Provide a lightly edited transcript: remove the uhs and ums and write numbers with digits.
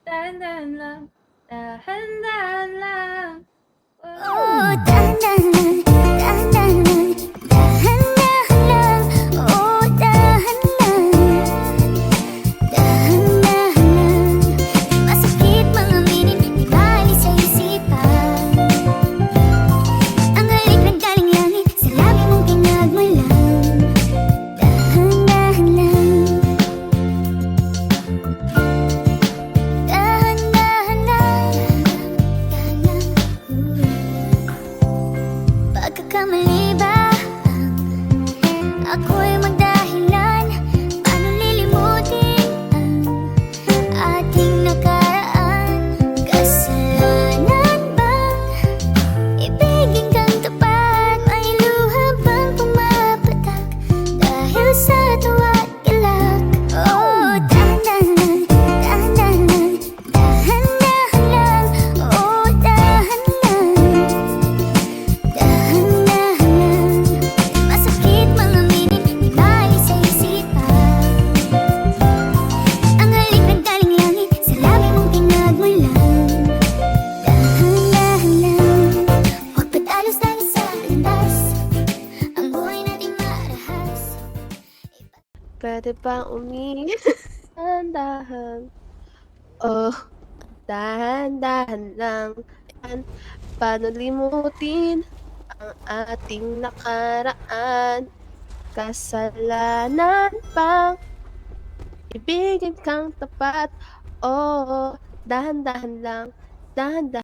Dahan-dahan lang, dahan-dahan lang. Oh, dahan-dahan lang, dahan-dahan lang, dahan-dahan lang. Oh, dahan lang, dahan-dahan lang. Masakit mga aminin, di bali sa isipan. Ang halik naggaling langit, sa labi mong pinagmulan. Dahan-dahan lang, dahan-dahan lang, dahan lang. Pagkakamali ba ako'y magdahilan? Paano lilimutin ang ating nakaraan? Kasalanan bang ibigin kang tapat? May luha bang pumapatak dahil sa tuwa't galak? Oh, dahan-dahan lang, dahan-dahan lang, dahan-dahan lang. Oh, dahan lang, dahan-dahan lang. Masakit mga aminin, di bali sa isipan. Ang halik naggaling langit, sa labi mong pinagmulan. Dahan-dahan lang, huwag padalos-dalos sa landas. Ang buhay nating marahas. Pwede bang dahan-dahan? Oh, dahan-dahan lang. Paano limutin ang ating nakaraan? Kasalanan bang ibigin kang tapat? Oo, dahan-dahan lang, dahan-dahan.